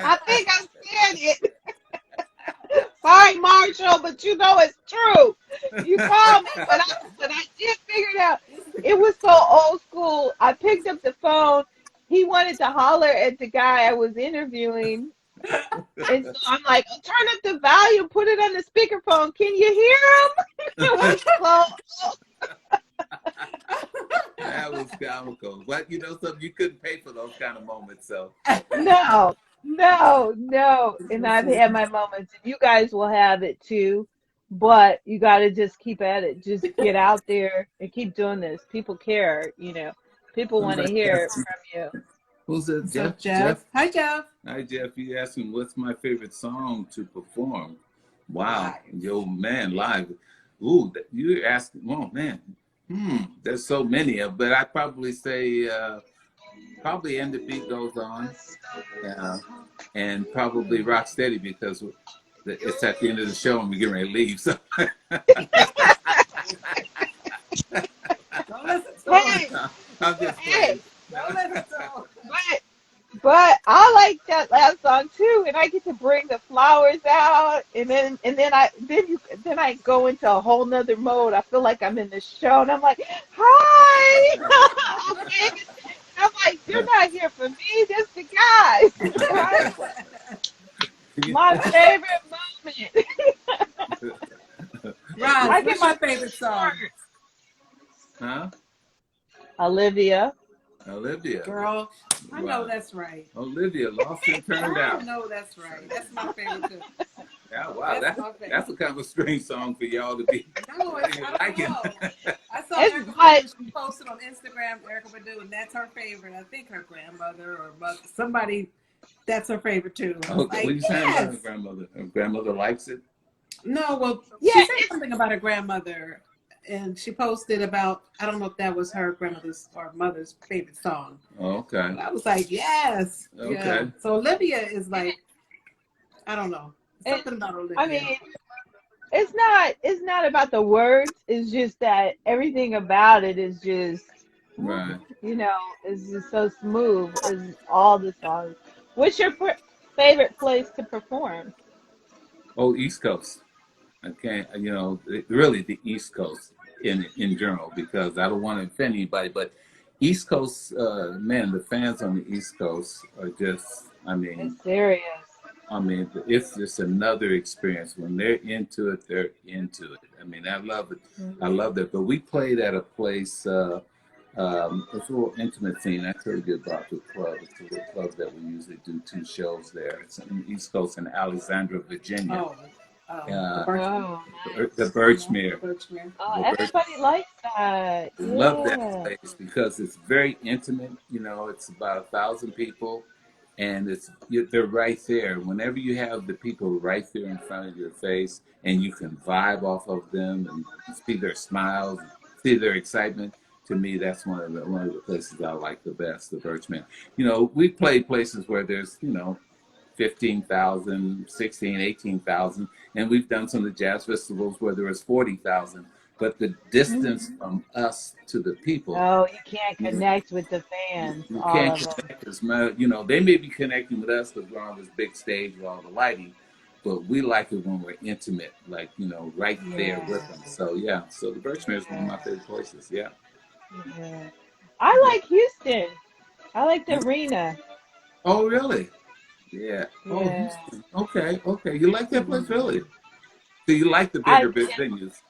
I think I said it. Sorry, Marshall, but it's true. You called me, but I did figure it out. It was so old school. I picked up the phone. He wanted to holler at the guy I was interviewing. And so I'm like, turn up the volume, put it on the speakerphone. Can you hear him? It was close. That was comical. But something, you couldn't pay for those kind of moments, so. No. And I've had my moments, and you guys will have it too. But you got to just keep at it. Just get out there and keep doing this. People care, People want to hear from you. Who's it? Jeff? Hi, Jeff. Hi, Jeff. You asking what's my favorite song to perform? Wow. Yo, man, live. Ooh, you're asking. Oh, man. There's so many of, but I'd probably say probably "And the Beat Goes On," and probably "Rock Steady," because it's at the end of the show and we're getting ready to leave. So. Don't listen to him. I'm just playing. Don't listen to him. But I like that last song too, and I get to bring the flowers out, and then then I go into a whole nother mode. I feel like I'm in the show, and I'm like, "Hi." Okay. I'm like, "You're not here for me, just the guys." Right? My favorite moment. Roz, I can what's keep your it favorite song? short. Huh? Olivia. Olivia. Girl, I know Wow. that's right. Olivia, lost and turned I out. know that's right. That's my favorite too. Yeah, wow, That's my that's favorite. a kind of a strange song for y'all to be No, it's, I don't liking. know. I saw It's Erica like, Badu. She posted on Instagram, Erica Badu, and that's her favorite. I think her grandmother or mother, somebody, that's her favorite too. I was Okay, what are like, you saying about her yes. grandmother? Her grandmother likes it? No, well, she yeah, said something about her grandmother, and she posted about, I don't know if that was her grandmother's or mother's favorite song. Okay. But I was like, yes. Yeah. Okay. So Olivia is like, I don't know. it, Something about I Olivia. mean, it's not about the words. It's just that everything about it is just, Right. you know, is just so smooth as all the songs. What's your favorite place to perform? Oh, East Coast. I can't, really the East Coast in general, because I don't want to offend anybody, but East Coast, man, the fans on the East Coast are just, It's serious. it's just another experience. When they're into it, they're into it. I mean, I love it. I Hmm. love that. But we played at a place, it's a little intimate scene. I told you about the club. It's a little club that we usually do 2 shows there. It's on the East Coast in Alexandria, Virginia. Oh, the Uh, Birchman. Oh, the nice. Birchmere. Birchman. Oh, The Birch. everybody likes that. Love that Yeah. place because it's very intimate. It's about 1,000 people, and they're right there. Whenever you have the people right there in front of your face, and you can vibe off of them and see their smiles, see their excitement. To me, that's one of the places I like the best, the Birchman. We play places where there's 15,000, 16, 18,000, and we've done some of the jazz festivals where there was 40,000. But the distance Hmm. from us to the people, Oh, you can't you, connect with the fans, you all can't of them. connect as much. They may be connecting with us because we're on this big stage with all the lighting, but we like it when we're intimate, like right there Yeah, with them. So yeah, so the Birchmere is one of my yeah, favorite places. Yeah. yeah. I like Houston. I like the arena. Oh really? Yeah. Oh, Yeah. Houston. Okay. Okay. You like that place, Mhm. really? So you like the I bigger venues?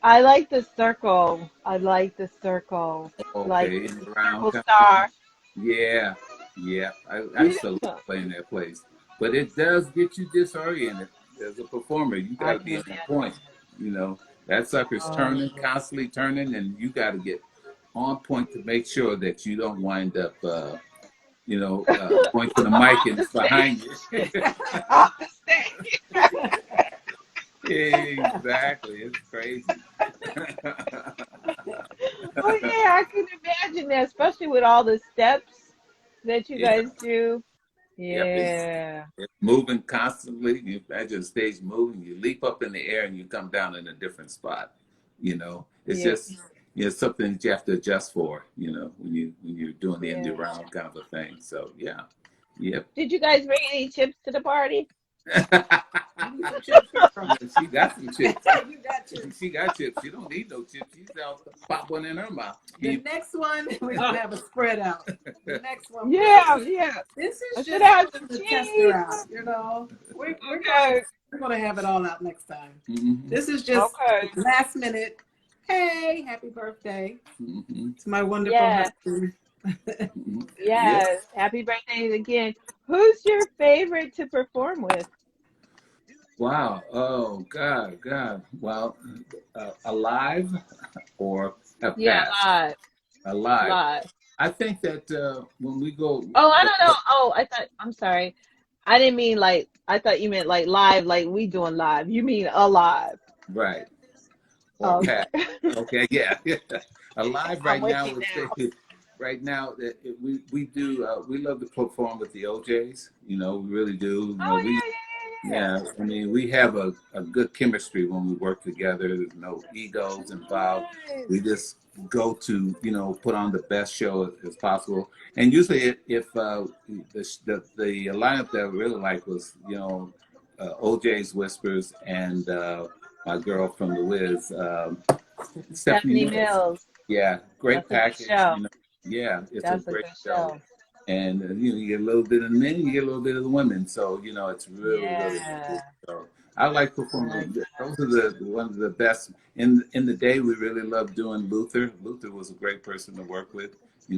I like the circle. I like the circle. Like Okay, in the the round Circle kind of thing. Star. Yeah, yeah. I Yeah. used to love playing that place, but it does get you disoriented as a performer. You got I to be can on point. imagine. You know that sucker's Oh, turning, constantly turning, and you got to get on point to make sure that you don't wind up, going to the mic off and the it's behind you. stage. Off the stage. Exactly, it's crazy. Oh yeah, I can imagine that, especially with all the steps that you Yeah. guys do. Yep, Yeah. it's moving constantly. You imagine the stage moving, you leap up in the air and you come down in a different spot. It's Yeah. just something that you have to adjust for. When you're doing the indie Yeah. round kind of a thing. So yeah, yep. Did you guys bring any chips to the party? You need some chips, girl. She got some chips. You got chips. She got chips. She don't need no chips. She's out to pop one in her mouth. The next one, we're gonna have a spread out. The next one, Yeah, yeah. this I is should just have some something to test her cheese. out. We're going Okay. we're gonna have it all out next time. Mm-hmm. This is just Okay. last minute. Hey, happy birthday Mm-hmm. to my wonderful Yeah. husband. Mm-hmm. Yep. Yes. Happy birthday again. Who's your favorite to perform with? Wow. Oh God, God. Well, alive or have Yeah, passed? live. Alive. Live. I think that when we go, Oh, I don't know. Oh, I'm sorry. I didn't mean like, I thought you meant like live, like we doing live. You mean alive. right, or Okay. past. Okay, yeah, yeah. Alive I'm right with now you would say, now. right now that we do we love to perform with the OJs. We really do. Oh, We yeah, yeah, Yeah, I mean, we have a good chemistry when we work together. There's no egos involved. yeah, yeah. We just go to, put on the best show as possible. And usually, if the lineup that I really like was, OJ's Whispers and my girl from the Wiz, Stephanie Stephanie Mills. Mills. Yeah, great That's a good package. show. Yeah, it's a That's a great good show. show. And you get a little bit of the men, you get a little bit of the women. So it's really, really Yeah, cool. So I like I like performing. that. Those are the one of the best. In the day, we really loved doing Luther. Luther was a great person to work with. We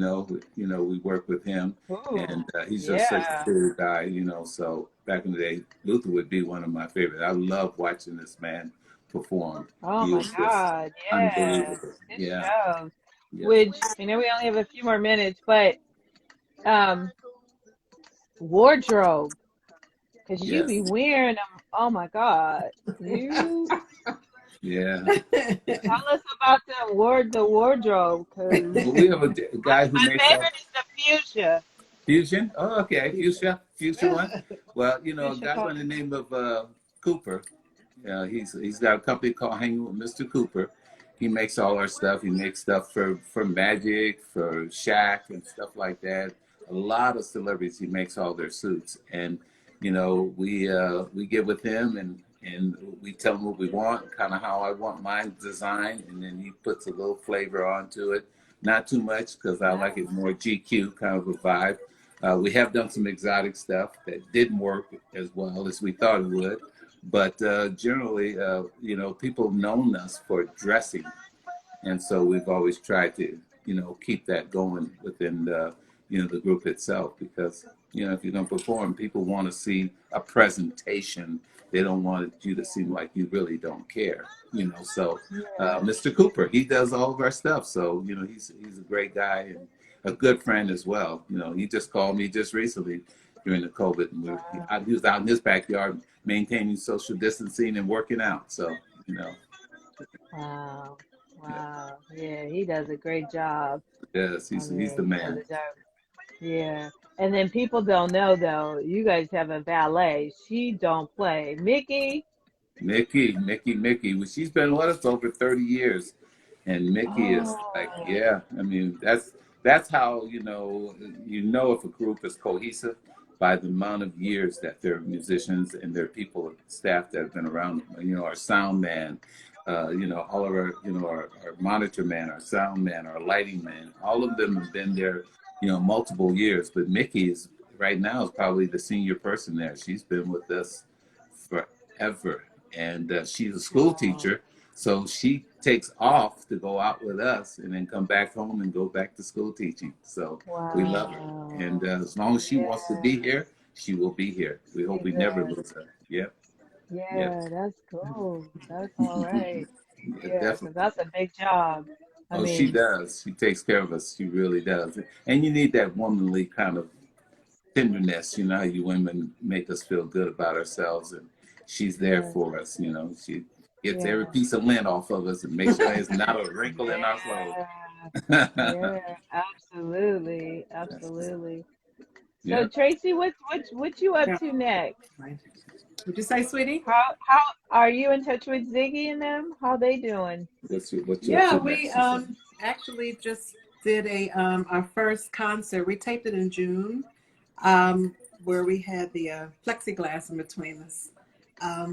worked with him, and Ooh, he's just such a yeah. cool guy. So back in the day, Luther would be one of my favorites. I love watching this man perform. Oh He my is just God, yeah. unbelievable. It Yeah, shows. yeah, Which I know we only have a few more minutes, but um, wardrobe, because you be yes, wearing them. Oh my God, you yeah. tell us about the wardrobe, because Well, we have a guy who my makes all favorite is the fuchsia. fusion. Oh, okay, Fuchsia. fuchsia one. Well, a Fuchsia guy by the color. name of Cooper. He's got a company called Hanging with Mr. Cooper. He makes all our stuff. He makes stuff for Magic, for Shaq, and stuff like that. A lot of celebrities. He makes all their suits, and we get with him and we tell him what we want, kind of how I want mine designed, and then he puts a little flavor onto it. Not too much because I like it Wow. more GQ kind of a vibe. We have done some exotic stuff that didn't work as well as we thought it would. But generally, people have known us for dressing, and so we've always tried to, keep that going within the group itself because, if you're going to perform, people want to see a presentation. They don't want you to seem like you really don't care, So Yeah. Mr. Cooper, he does all of our stuff. So, he's a great guy and a good friend as well. He just called me just recently during the COVID, and Wow. he was out in his backyard maintaining social distancing and working out. So, you know, Wow. yeah, Wow. Yeah, he does a great job. yes, I he's the mean, he does man. a job. Yeah. And then people don't know though, you guys have a valet. She don't play. Mickey. Mickey. Well, she's been with us over 30 years. And Mickey is like, Oh, yeah, I mean, that's how if a group is cohesive by the amount of years that their musicians and their people, staff that have been around. Our sound man, all of our, our monitor man, our sound man, our lighting man, all of them have been there, multiple years. But Mickey is right now is probably the senior person there. She's been with us forever, and she's a school wow. teacher, so she takes off to go out with us and then come back home and go back to school teaching. So we love her, and Wow. as long as she wants to Yeah. be here, she will be here. We hope She's we never there. lose her. Yep, yep, Yeah, that's cool. That's all right. yeah, Yeah, definitely. 'cause that's a big job. I Oh, she mean, does. She takes care of us. She really does. And you need that womanly kind of tenderness. You know how you women make us feel good about ourselves, and she's there yes, for us. She gets every yeah, piece of lint off of us and makes sure there's not a wrinkle in our clothes. yeah, yeah, absolutely, absolutely. So Yeah. Tracy, what you up Yeah. to next? Right. Would you say, sweetie? How are you in touch with Ziggy and them? How they doing? What you up Yeah, to we next? She said. actually just did our first concert. We taped it in June, um, where we had the plexiglass in between us.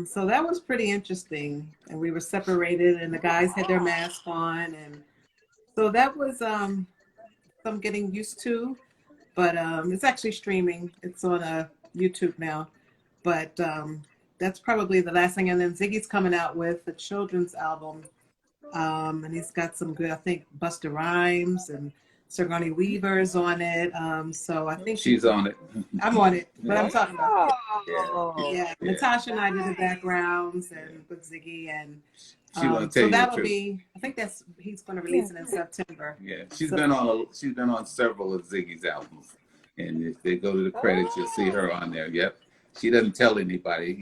So that was pretty interesting, and we were separated, and the guys had their Wow, mask on, and so that was some getting used to. But it's actually streaming. It's on YouTube now. But that's probably the last thing. And then Ziggy's coming out with a children's album, and he's got some good. I think Busta Rhymes and Sigourney Weaver's on it. So I think She's on it. I'm on it. But I'm Yeah, talking about yeah, wow, yeah. yeah. Natasha and I did the nice. backgrounds Yeah. and with Ziggy, and She want to tell so you the that'll truth. be. I think he's going to Yeah. release it in September. Yeah, So she's been on several of Ziggy's albums, and if they go to the credits, you'll see her Oh, on there. Yep, she doesn't tell anybody,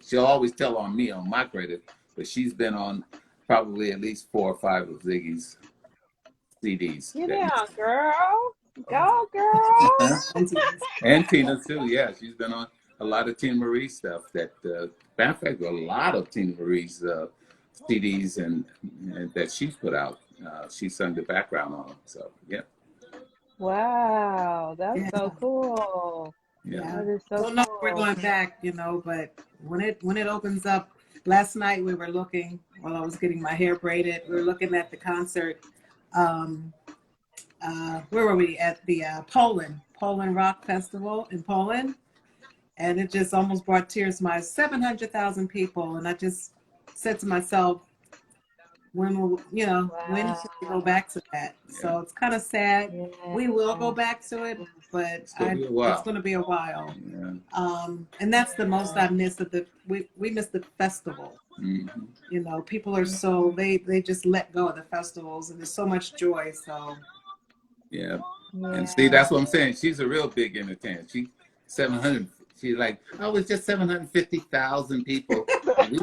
she'll always tell on me on my credit, but she's been on probably at least 4 or 5 of Ziggy's CDs get that you down, girl. Go, girl. and Tina too. Yeah, she's been on a lot of Tina Marie stuff. Matter of fact, a lot of Tina Marie's CDs and that she's put out. She sung the background on them. So yeah, Wow, that's yeah. so cool. yeah. Yeah, That is so don't know if we're cool. going back, but when it opens up, Last night we were looking while I was getting my hair braided. We were looking at the concert. Um, where were we at the Poland Rock Festival in Poland, and it just almost brought tears to my eyes. 700,000 people, and I just said to myself, when will when Wow. can we go back to that? Yeah, So it's kind of sad. Yes. We will go back to it, Yes. but it's gonna be a it's while. going to be a while. Yeah. And that's the most Yeah. I miss of the we miss the festival. Hmm. People are so they just let go of the festivals, and there's so much joy. So Yeah. And see, Yeah. that's what I'm saying. She's a real big entertainer. She 700. She's like, oh, it's just 750,000 people. And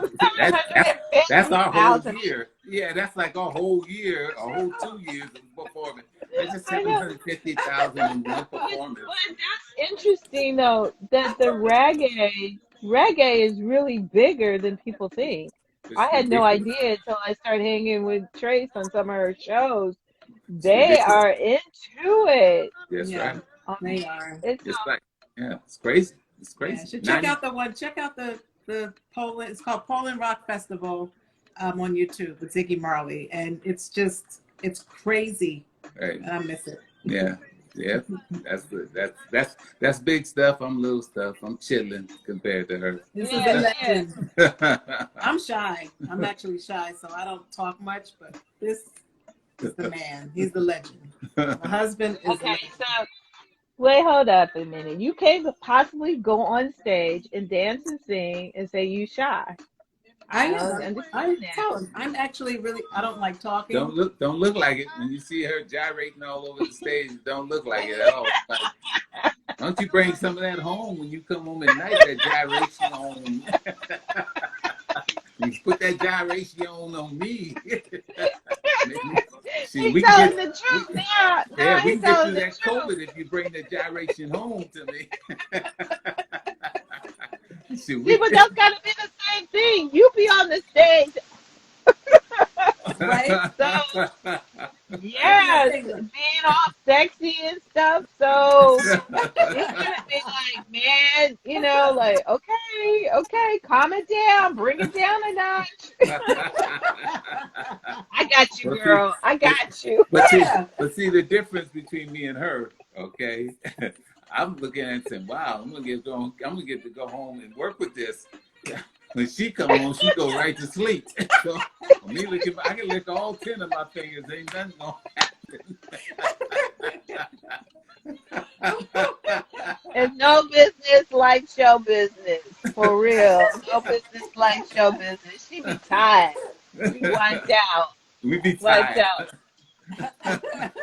that's our whole 750,000. year. Yeah, that's like our whole year, a whole 2 years of performing. It's just I know. 750,000 in one performance. But that's interesting though, that the reggae is really bigger than people think. I It's had no ridiculous. idea until I started hanging with Trace on some of her shows. It's They ridiculous. are into it. That's yeah, right. they are. It's It's like, yeah, it's crazy. It's Yeah, crazy. should check 90. out the one. Check out the Poland. It's called Poland Rock Festival on YouTube with Ziggy Marley, and it's crazy, Right. and I miss it. Yeah, yeah, that's good. That's big stuff. I'm little stuff. I'm chilling compared to her. This is a yeah, yeah. legend. I'm shy. I'm actually shy, so I don't talk much. But this is the man. He's the legend. My husband is the Okay, legend. so wait, hold up a minute. You can't possibly go on stage and dance and sing and say you shy. I I don't am. understand I'm that. telling. I'm actually really. I don't like talking. Don't look like it when you see her gyrating all over the stage. Don't look like it at all. Like, don't you bring some of that home when you come home at night? That gyration on. You put that gyration on me. See, He's we can telling get the we, truth now. yeah, No, we he's can get telling through the that truth. COVID if you bring the gyration home to me. See, See, but that's got to be the same thing. You be on the stage, Right? so That's the yes, thing. being all sexy and stuff. So it's gonna be like, man, like, okay, okay, calm it down, bring it down a notch. I got you, But see, girl. I but, got you. but see, Yeah. but see the difference between me and her. Okay, I'm looking at it and saying, "Wow, I'm gonna get to go home and work with this." When she come home, she go right to sleep. So me looking, I can lick all 10 of my fingers. Ain't nothing gonna It's no business like show business. For real. No business like show business. She be tired. Watch out. We be Watch tired. out.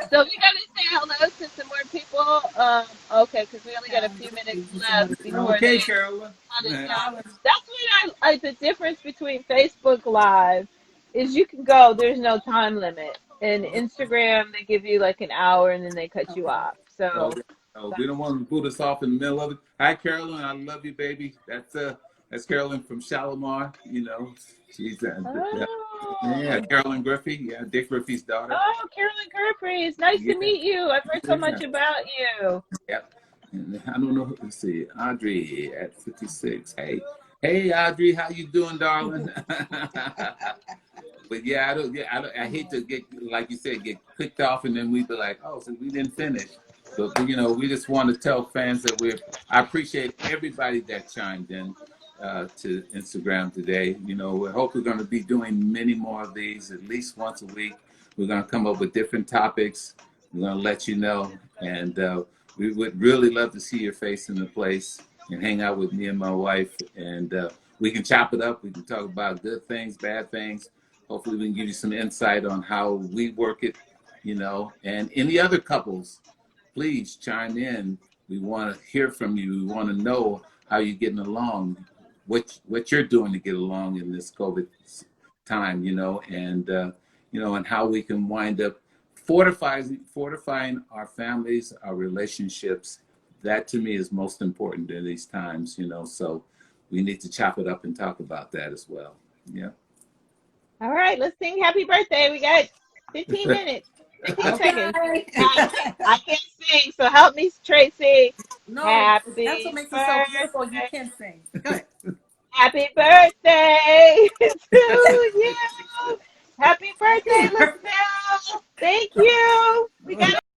So we gotta say hello to some more people. Okay, because we only got a few minutes left before Okay, they Carolyn. shut us Yeah. down. That's what I like. The difference between Facebook Live is you can go. There's no time limit. And Instagram, they give you like an hour and then they cut you Okay. off. Oh, So no, we that's don't want to boot us off in the middle of it. Hi, Carolyn. I love you, baby. That's Carolyn from Shalimar. She's yeah, oh. Carolyn Griffey. Yeah, Dick Griffey's daughter. Oh, Carolyn Curry, it's nice Yeah, to meet you. I've heard so yeah, much about you. yeah. And I don't know. Let's see, Audrey at 56. Hey, Audrey, how you doing, darling? But yeah, I hate to get, like you said, get clicked off, and then we be like, oh, so we didn't finish. But we just want to tell fans that I appreciate everybody that chimed in to Instagram today. We hope we're going to be doing many more of these, at least once a week. We're going to come up with different topics. We're going to let you know, and we would really love to see your face in the place and hang out with me and my wife, and we can chop it up. We can talk about good things, bad things. Hopefully, we can give you some insight on how we work it, and any other couples, please chime in. We want to hear from you. We want to know how you're getting along, what you're doing to get along in this COVID time, and how we can wind up fortifying our families, our relationships. That to me is most important in these times, so we need to chop it up and talk about that as well. Yeah. All right, let's sing happy birthday. We got 15 minutes, 15 seconds. Okay. I can't sing, so help me, Tracy. No, that's what Happy makes it so beautiful. You birthday. can sing. Go ahead. Happy birthday to you. Happy birthday, LaSalle. Thank you. We got